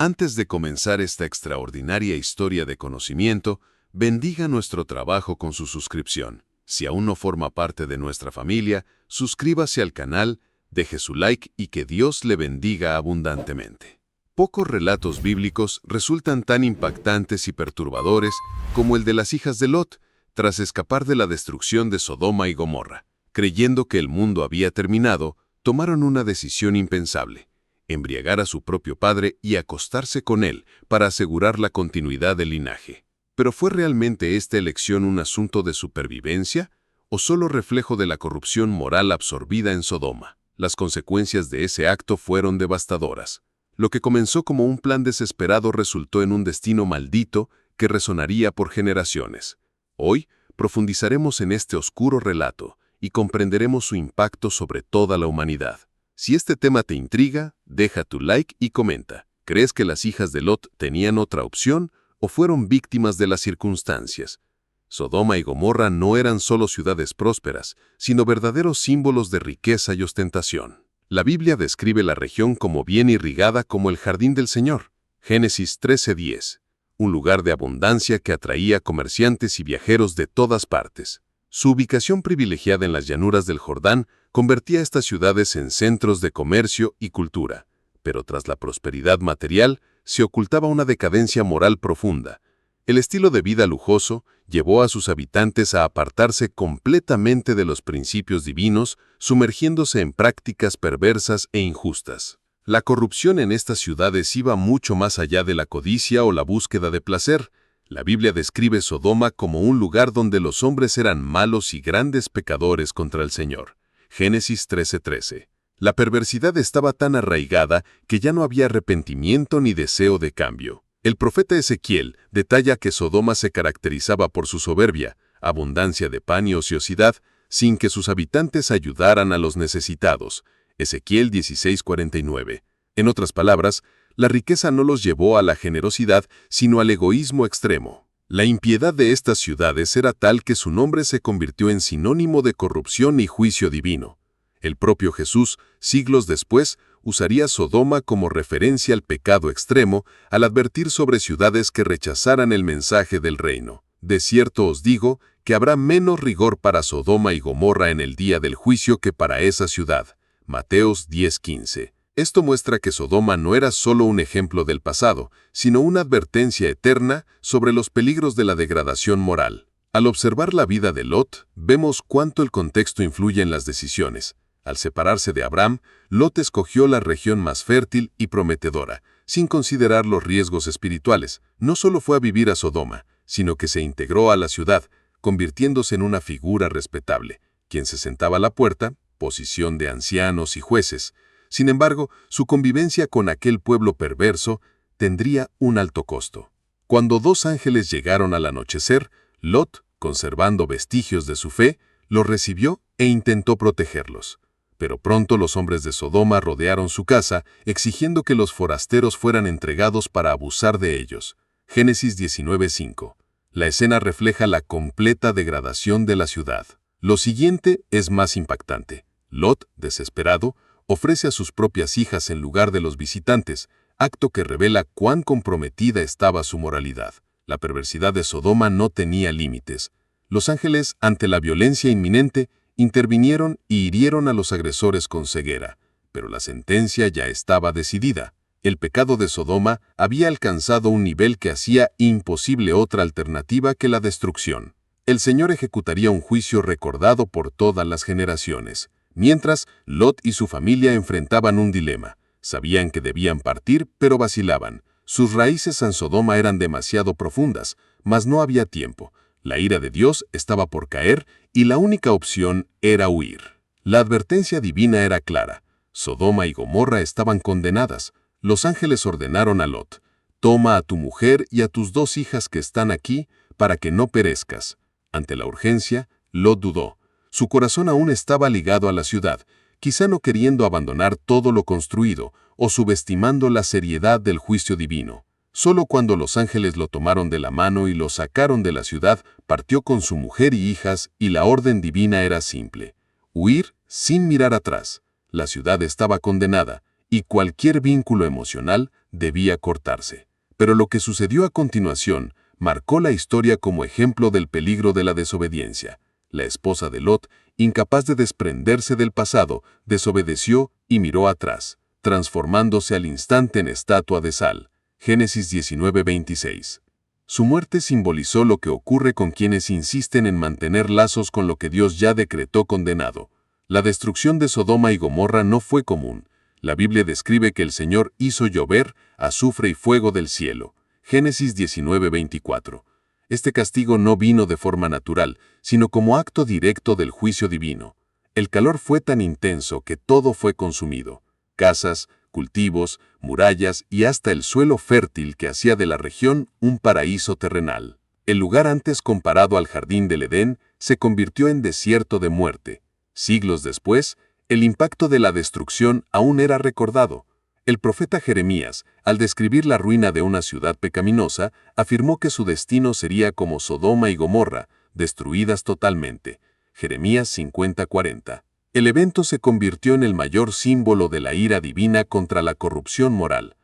Antes de comenzar esta extraordinaria historia de conocimiento, bendiga nuestro trabajo con su suscripción. Si aún no forma parte de nuestra familia, suscríbase al canal, deje su like y que Dios le bendiga abundantemente. Pocos relatos bíblicos resultan tan impactantes y perturbadores como el de las hijas de Lot, tras escapar de la destrucción de Sodoma y Gomorra. Creyendo que el mundo había terminado, tomaron una decisión impensable: embriagar a su propio padre y acostarse con él para asegurar la continuidad del linaje. ¿Pero fue realmente esta elección un asunto de supervivencia o solo reflejo de la corrupción moral absorbida en Sodoma? Las consecuencias de ese acto fueron devastadoras. Lo que comenzó como un plan desesperado resultó en un destino maldito que resonaría por generaciones. Hoy profundizaremos en este oscuro relato y comprenderemos su impacto sobre toda la humanidad. Si este tema te intriga, deja tu like y comenta. ¿Crees que las hijas de Lot tenían otra opción o fueron víctimas de las circunstancias? Sodoma y Gomorra no eran solo ciudades prósperas, sino verdaderos símbolos de riqueza y ostentación. La Biblia describe la región como bien irrigada como el jardín del Señor. Génesis 13:10. Un lugar de abundancia que atraía comerciantes y viajeros de todas partes. Su ubicación privilegiada en las llanuras del Jordán convertía estas ciudades en centros de comercio y cultura. Pero tras la prosperidad material, se ocultaba una decadencia moral profunda. El estilo de vida lujoso llevó a sus habitantes a apartarse completamente de los principios divinos, sumergiéndose en prácticas perversas e injustas. La corrupción en estas ciudades iba mucho más allá de la codicia o la búsqueda de placer. La Biblia describe Sodoma como un lugar donde los hombres eran malos y grandes pecadores contra el Señor. Génesis 13:13. La perversidad estaba tan arraigada que ya no había arrepentimiento ni deseo de cambio. El profeta Ezequiel detalla que Sodoma se caracterizaba por su soberbia, abundancia de pan y ociosidad, sin que sus habitantes ayudaran a los necesitados. Ezequiel 16:49. En otras palabras, la riqueza no los llevó a la generosidad, sino al egoísmo extremo. La impiedad de estas ciudades era tal que su nombre se convirtió en sinónimo de corrupción y juicio divino. El propio Jesús, siglos después, usaría Sodoma como referencia al pecado extremo al advertir sobre ciudades que rechazaran el mensaje del reino. De cierto os digo que habrá menos rigor para Sodoma y Gomorra en el día del juicio que para esa ciudad. Mateos 10:15. Esto muestra que Sodoma no era solo un ejemplo del pasado, sino una advertencia eterna sobre los peligros de la degradación moral. Al observar la vida de Lot, vemos cuánto el contexto influye en las decisiones. Al separarse de Abraham, Lot escogió la región más fértil y prometedora, sin considerar los riesgos espirituales. No solo fue a vivir a Sodoma, sino que se integró a la ciudad, convirtiéndose en una figura respetable, quien se sentaba a la puerta, posición de ancianos y jueces. Sin embargo, su convivencia con aquel pueblo perverso tendría un alto costo. Cuando dos ángeles llegaron al anochecer, Lot, conservando vestigios de su fe, los recibió e intentó protegerlos. Pero pronto los hombres de Sodoma rodearon su casa, exigiendo que los forasteros fueran entregados para abusar de ellos. Génesis 19:5. La escena refleja la completa degradación de la ciudad. Lo siguiente es más impactante. Lot, desesperado, ofrece a sus propias hijas en lugar de los visitantes, acto que revela cuán comprometida estaba su moralidad. La perversidad de Sodoma no tenía límites. Los ángeles, ante la violencia inminente, intervinieron y hirieron a los agresores con ceguera, pero la sentencia ya estaba decidida. El pecado de Sodoma había alcanzado un nivel que hacía imposible otra alternativa que la destrucción. El Señor ejecutaría un juicio recordado por todas las generaciones. Mientras, Lot y su familia enfrentaban un dilema. Sabían que debían partir, pero vacilaban. Sus raíces en Sodoma eran demasiado profundas, mas no había tiempo. La ira de Dios estaba por caer y la única opción era huir. La advertencia divina era clara. Sodoma y Gomorra estaban condenadas. Los ángeles ordenaron a Lot: «Toma a tu mujer y a tus 2 hijas que están aquí para que no perezcas». Ante la urgencia, Lot dudó. Su corazón aún estaba ligado a la ciudad, quizá no queriendo abandonar todo lo construido o subestimando la seriedad del juicio divino. Solo cuando los ángeles lo tomaron de la mano y lo sacaron de la ciudad, partió con su mujer y hijas, y la orden divina era simple: huir sin mirar atrás. La ciudad estaba condenada, y cualquier vínculo emocional debía cortarse. Pero lo que sucedió a continuación marcó la historia como ejemplo del peligro de la desobediencia. La esposa de Lot, incapaz de desprenderse del pasado, desobedeció y miró atrás, transformándose al instante en estatua de sal. Génesis 19:26. Su muerte simbolizó lo que ocurre con quienes insisten en mantener lazos con lo que Dios ya decretó condenado. La destrucción de Sodoma y Gomorra no fue común. La Biblia describe que el Señor hizo llover azufre y fuego del cielo. Génesis 19:24. Este castigo no vino de forma natural, sino como acto directo del juicio divino. El calor fue tan intenso que todo fue consumido. Casas, cultivos, murallas y hasta el suelo fértil que hacía de la región un paraíso terrenal. El lugar antes comparado al jardín del Edén se convirtió en desierto de muerte. Siglos después, el impacto de la destrucción aún era recordado. El profeta Jeremías, al describir la ruina de una ciudad pecaminosa, afirmó que su destino sería como Sodoma y Gomorra, destruidas totalmente. Jeremías 50:40. El evento se convirtió en el mayor símbolo de la ira divina contra la corrupción moral.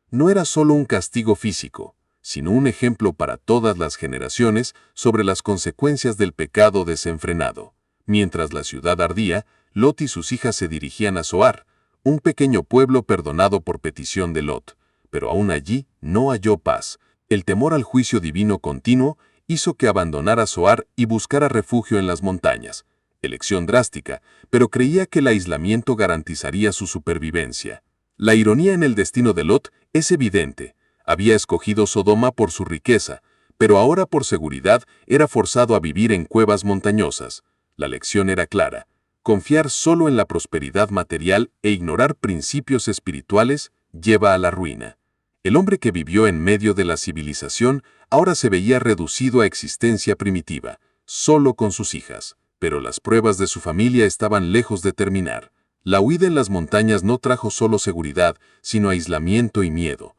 No era solo un castigo físico, sino un ejemplo para todas las generaciones sobre las consecuencias del pecado desenfrenado. Mientras la ciudad ardía, Lot y sus hijas se dirigían a Zoar, un pequeño pueblo perdonado por petición de Lot, pero aún allí no halló paz. El temor al juicio divino continuo hizo que abandonara Zoar y buscara refugio en las montañas. Elección drástica, pero creía que el aislamiento garantizaría su supervivencia. La ironía en el destino de Lot es evidente. Había escogido Sodoma por su riqueza, pero ahora por seguridad era forzado a vivir en cuevas montañosas. La lección era clara: confiar solo en la prosperidad material e ignorar principios espirituales lleva a la ruina. El hombre que vivió en medio de la civilización ahora se veía reducido a existencia primitiva, solo con sus hijas. Pero las pruebas de su familia estaban lejos de terminar. La huida en las montañas no trajo solo seguridad, sino aislamiento y miedo.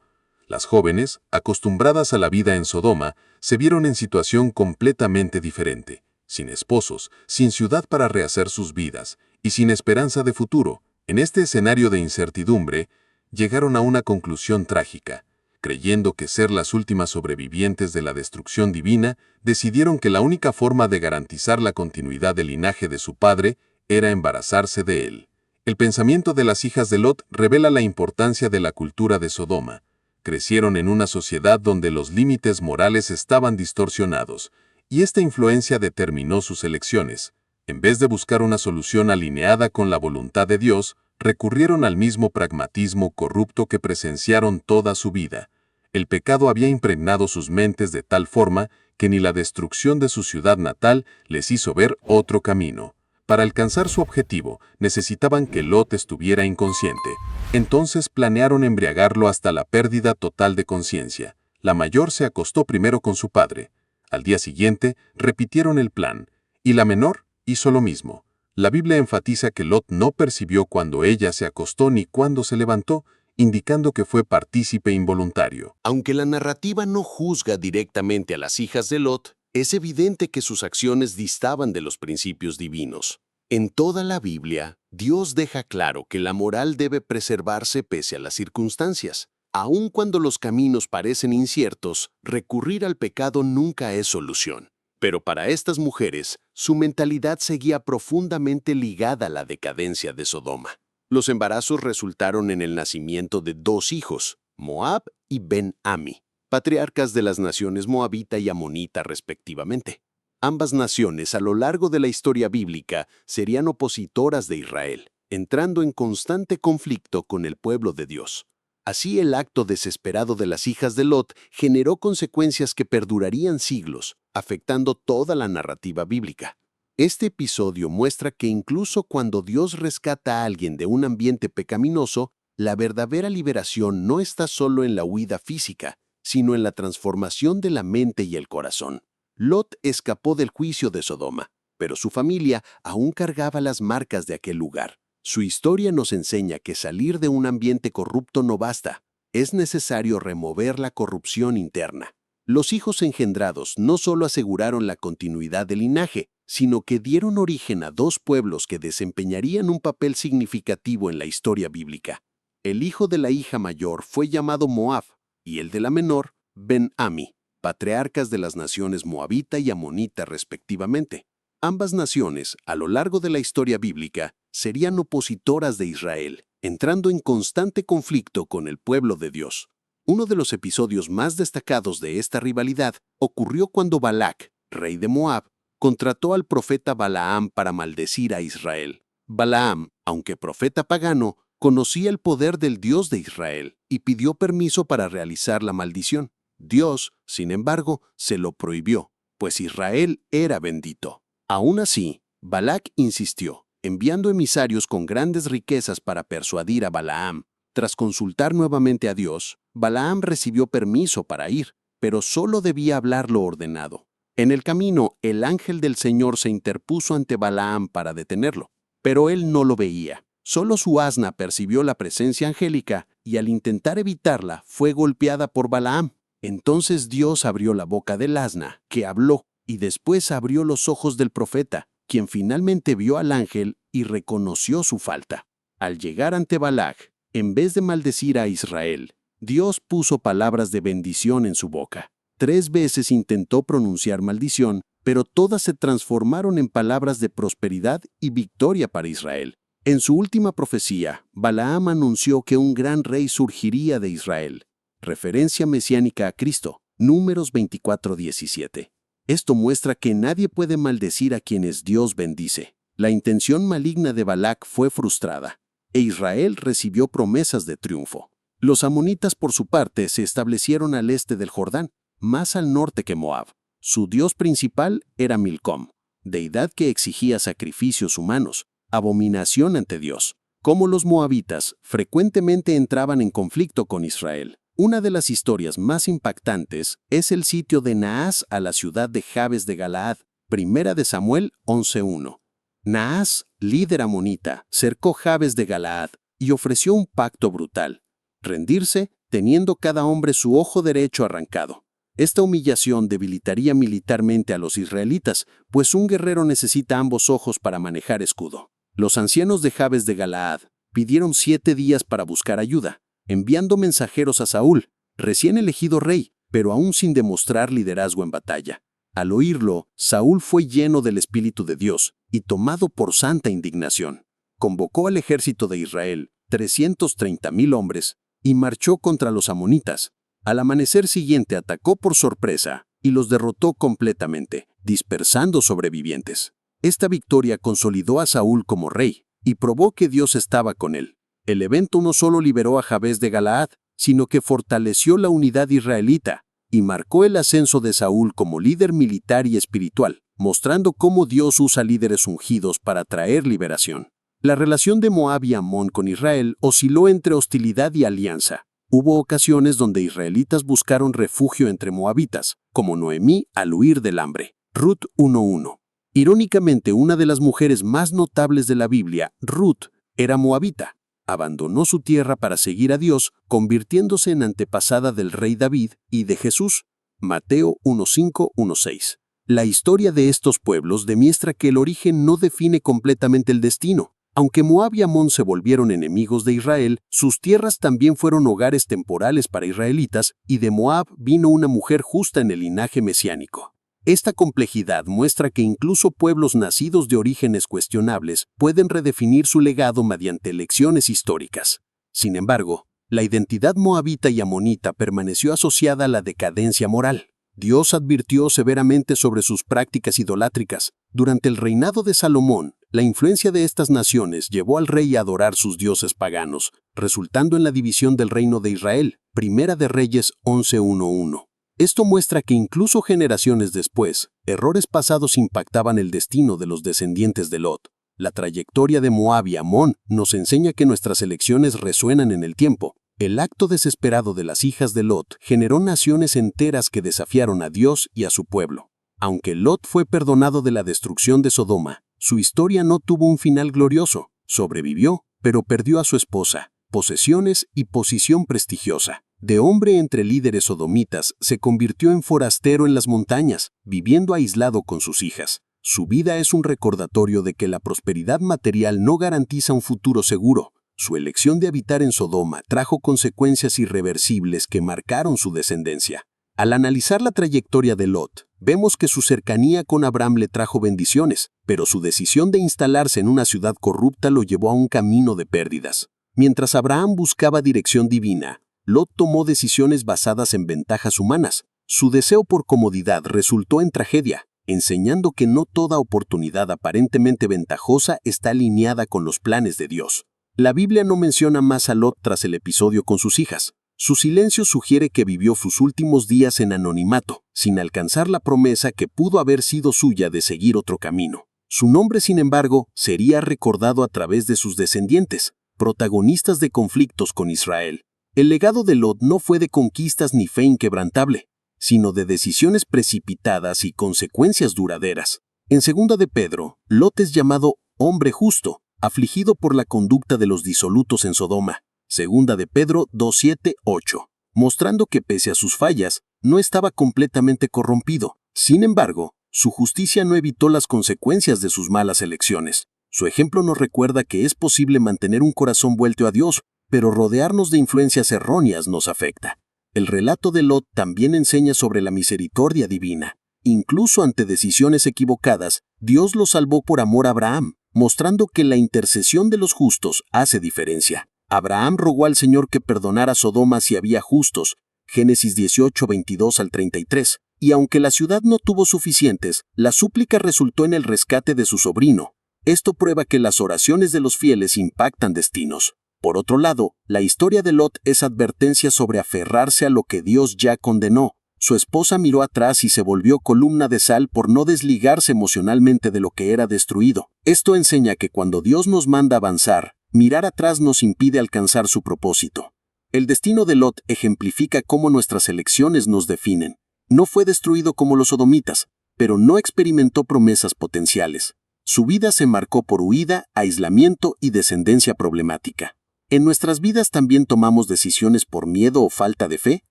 Las jóvenes, acostumbradas a la vida en Sodoma, se vieron en situación completamente diferente, sin esposos, sin ciudad para rehacer sus vidas, y sin esperanza de futuro. En este escenario de incertidumbre, llegaron a una conclusión trágica. Creyendo que ser las últimas sobrevivientes de la destrucción divina, decidieron que la única forma de garantizar la continuidad del linaje de su padre era embarazarse de él. El pensamiento de las hijas de Lot revela la importancia de la cultura de Sodoma. Crecieron en una sociedad donde los límites morales estaban distorsionados, y esta influencia determinó sus elecciones. En vez de buscar una solución alineada con la voluntad de Dios, recurrieron al mismo pragmatismo corrupto que presenciaron toda su vida. El pecado había impregnado sus mentes de tal forma que ni la destrucción de su ciudad natal les hizo ver otro camino. Para alcanzar su objetivo, necesitaban que Lot estuviera inconsciente. Entonces planearon embriagarlo hasta la pérdida total de conciencia. La mayor se acostó primero con su padre. Al día siguiente, repitieron el plan, y la menor hizo lo mismo. La Biblia enfatiza que Lot no percibió cuando ella se acostó ni cuando se levantó, indicando que fue partícipe involuntario. Aunque la narrativa no juzga directamente a las hijas de Lot, es evidente que sus acciones distaban de los principios divinos. En toda la Biblia, Dios deja claro que la moral debe preservarse pese a las circunstancias. Aun cuando los caminos parecen inciertos, recurrir al pecado nunca es solución. Pero para estas mujeres, su mentalidad seguía profundamente ligada a la decadencia de Sodoma. Los embarazos resultaron en el nacimiento de 2 hijos, Moab y Ben-Ami, patriarcas de las naciones moabita y amonita respectivamente. Ambas naciones a lo largo de la historia bíblica serían opositoras de Israel, entrando en constante conflicto con el pueblo de Dios. Así, el acto desesperado de las hijas de Lot generó consecuencias que perdurarían siglos, afectando toda la narrativa bíblica. Este episodio muestra que incluso cuando Dios rescata a alguien de un ambiente pecaminoso, la verdadera liberación no está solo en la huida física, sino en la transformación de la mente y el corazón. Lot escapó del juicio de Sodoma, pero su familia aún cargaba las marcas de aquel lugar. Su historia nos enseña que salir de un ambiente corrupto no basta. Es necesario remover la corrupción interna. Los hijos engendrados no solo aseguraron la continuidad del linaje, sino que dieron origen a 2 pueblos que desempeñarían un papel significativo en la historia bíblica. El hijo de la hija mayor fue llamado Moab, y el de la menor, Ben-Ami, patriarcas de las naciones moabita y amonita respectivamente. Ambas naciones, a lo largo de la historia bíblica, serían opositoras de Israel, entrando en constante conflicto con el pueblo de Dios. Uno de los episodios más destacados de esta rivalidad ocurrió cuando Balac, rey de Moab, contrató al profeta Balaam para maldecir a Israel. Balaam, aunque profeta pagano, conocía el poder del Dios de Israel y pidió permiso para realizar la maldición. Dios, sin embargo, se lo prohibió, pues Israel era bendito. Aún así, Balac insistió, enviando emisarios con grandes riquezas para persuadir a Balaam. Tras consultar nuevamente a Dios, Balaam recibió permiso para ir, pero solo debía hablar lo ordenado. En el camino, el ángel del Señor se interpuso ante Balaam para detenerlo, pero él no lo veía. Solo su asna percibió la presencia angélica y al intentar evitarla fue golpeada por Balaam. Entonces Dios abrió la boca del asna, que habló, y después abrió los ojos del profeta, quien finalmente vio al ángel y reconoció su falta. Al llegar ante Balac, en vez de maldecir a Israel, Dios puso palabras de bendición en su boca. 3 veces intentó pronunciar maldición, pero todas se transformaron en palabras de prosperidad y victoria para Israel. En su última profecía, Balaam anunció que un gran rey surgiría de Israel. Referencia mesiánica a Cristo, Números 24:17. Esto muestra que nadie puede maldecir a quienes Dios bendice. La intención maligna de Balac fue frustrada, e Israel recibió promesas de triunfo. Los amonitas, por su parte, se establecieron al este del Jordán, más al norte que Moab. Su dios principal era Milcom, deidad que exigía sacrificios humanos, abominación ante Dios. Como los moabitas, frecuentemente entraban en conflicto con Israel. Una de las historias más impactantes es el sitio de Naas a la ciudad de Jabes de Galaad, 1 de Samuel 11:1. Naas, líder amonita, cercó Jabes de Galaad y ofreció un pacto brutal: rendirse, teniendo cada hombre su ojo derecho arrancado. Esta humillación debilitaría militarmente a los israelitas, pues un guerrero necesita ambos ojos para manejar escudo. Los ancianos de Jabes de Galaad pidieron 7 días para buscar ayuda, enviando mensajeros a Saúl, recién elegido rey, pero aún sin demostrar liderazgo en batalla. Al oírlo, Saúl fue lleno del Espíritu de Dios y tomado por santa indignación. Convocó al ejército de Israel, 330,000 hombres, y marchó contra los amonitas. Al amanecer siguiente atacó por sorpresa y los derrotó completamente, dispersando sobrevivientes. Esta victoria consolidó a Saúl como rey y probó que Dios estaba con él. El evento no solo liberó a Jabes de Galaad, sino que fortaleció la unidad israelita y marcó el ascenso de Saúl como líder militar y espiritual, mostrando cómo Dios usa líderes ungidos para traer liberación. La relación de Moab y Amón con Israel osciló entre hostilidad y alianza. Hubo ocasiones donde israelitas buscaron refugio entre moabitas, como Noemí al huir del hambre. Ruth 1:1. Irónicamente, una de las mujeres más notables de la Biblia, Ruth, era moabita. Abandonó su tierra para seguir a Dios, convirtiéndose en antepasada del rey David y de Jesús. Mateo 1:5-1:6. La historia de estos pueblos demuestra que el origen no define completamente el destino. Aunque Moab y Amón se volvieron enemigos de Israel, sus tierras también fueron hogares temporales para israelitas, y de Moab vino una mujer justa en el linaje mesiánico. Esta complejidad muestra que incluso pueblos nacidos de orígenes cuestionables pueden redefinir su legado mediante elecciones históricas. Sin embargo, la identidad moabita y amonita permaneció asociada a la decadencia moral. Dios advirtió severamente sobre sus prácticas idolátricas. Durante el reinado de Salomón, la influencia de estas naciones llevó al rey a adorar sus dioses paganos, resultando en la división del reino de Israel. Primera de Reyes 11:1-1. Esto muestra que incluso generaciones después, errores pasados impactaban el destino de los descendientes de Lot. La trayectoria de Moab y Amón nos enseña que nuestras elecciones resuenan en el tiempo. El acto desesperado de las hijas de Lot generó naciones enteras que desafiaron a Dios y a su pueblo. Aunque Lot fue perdonado de la destrucción de Sodoma, su historia no tuvo un final glorioso. Sobrevivió, pero perdió a su esposa, posesiones y posición prestigiosa. De hombre entre líderes sodomitas, se convirtió en forastero en las montañas, viviendo aislado con sus hijas. Su vida es un recordatorio de que la prosperidad material no garantiza un futuro seguro. Su elección de habitar en Sodoma trajo consecuencias irreversibles que marcaron su descendencia. Al analizar la trayectoria de Lot, vemos que su cercanía con Abraham le trajo bendiciones, pero su decisión de instalarse en una ciudad corrupta lo llevó a un camino de pérdidas. Mientras Abraham buscaba dirección divina, Lot tomó decisiones basadas en ventajas humanas. Su deseo por comodidad resultó en tragedia, enseñando que no toda oportunidad aparentemente ventajosa está alineada con los planes de Dios. La Biblia no menciona más a Lot tras el episodio con sus hijas. Su silencio sugiere que vivió sus últimos días en anonimato, sin alcanzar la promesa que pudo haber sido suya de seguir otro camino. Su nombre, sin embargo, sería recordado a través de sus descendientes, protagonistas de conflictos con Israel. El legado de Lot no fue de conquistas ni fe inquebrantable, sino de decisiones precipitadas y consecuencias duraderas. En 2 de Pedro, Lot es llamado hombre justo, afligido por la conducta de los disolutos en Sodoma. 2 de Pedro 2:7-8, mostrando que pese a sus fallas, no estaba completamente corrompido. Sin embargo, su justicia no evitó las consecuencias de sus malas elecciones. Su ejemplo nos recuerda que es posible mantener un corazón vuelto a Dios, pero rodearnos de influencias erróneas nos afecta. El relato de Lot también enseña sobre la misericordia divina. Incluso ante decisiones equivocadas, Dios lo salvó por amor a Abraham, mostrando que la intercesión de los justos hace diferencia. Abraham rogó al Señor que perdonara Sodoma si había justos, Génesis 18:22-33, y aunque la ciudad no tuvo suficientes, la súplica resultó en el rescate de su sobrino. Esto prueba que las oraciones de los fieles impactan destinos. Por otro lado, la historia de Lot es advertencia sobre aferrarse a lo que Dios ya condenó. Su esposa miró atrás y se volvió columna de sal por no desligarse emocionalmente de lo que era destruido. Esto enseña que cuando Dios nos manda avanzar, mirar atrás nos impide alcanzar su propósito. El destino de Lot ejemplifica cómo nuestras elecciones nos definen. No fue destruido como los sodomitas, pero no experimentó promesas potenciales. Su vida se marcó por huida, aislamiento y descendencia problemática. ¿En nuestras vidas también tomamos decisiones por miedo o falta de fe?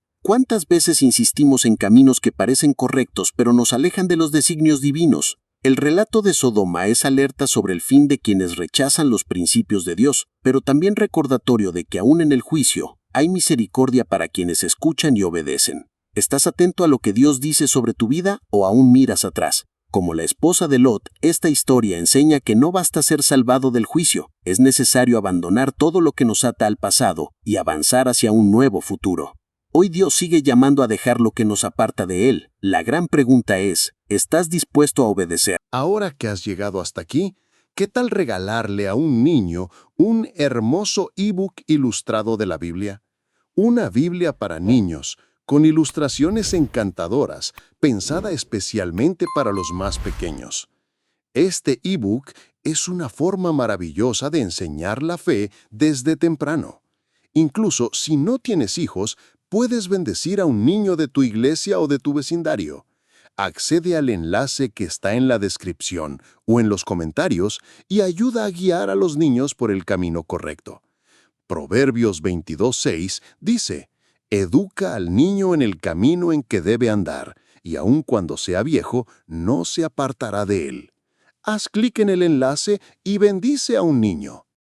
¿Cuántas veces insistimos en caminos que parecen correctos pero nos alejan de los designios divinos? El relato de Sodoma es alerta sobre el fin de quienes rechazan los principios de Dios, pero también recordatorio de que aún en el juicio hay misericordia para quienes escuchan y obedecen. ¿Estás atento a lo que Dios dice sobre tu vida o aún miras atrás? Como la esposa de Lot, esta historia enseña que no basta ser salvado del juicio, es necesario abandonar todo lo que nos ata al pasado y avanzar hacia un nuevo futuro. Hoy Dios sigue llamando a dejar lo que nos aparta de Él. La gran pregunta es, ¿estás dispuesto a obedecer? Ahora que has llegado hasta aquí, ¿qué tal regalarle a un niño un hermoso ebook ilustrado de la Biblia? Una Biblia para niños, con ilustraciones encantadoras, pensada especialmente para los más pequeños. Este ebook es una forma maravillosa de enseñar la fe desde temprano. Incluso si no tienes hijos, puedes bendecir a un niño de tu iglesia o de tu vecindario. Accede al enlace que está en la descripción o en los comentarios y ayuda a guiar a los niños por el camino correcto. Proverbios 22:6 dice: «Educa al niño en el camino en que debe andar, y aun cuando sea viejo, no se apartará de él». Haz clic en el enlace y bendice a un niño.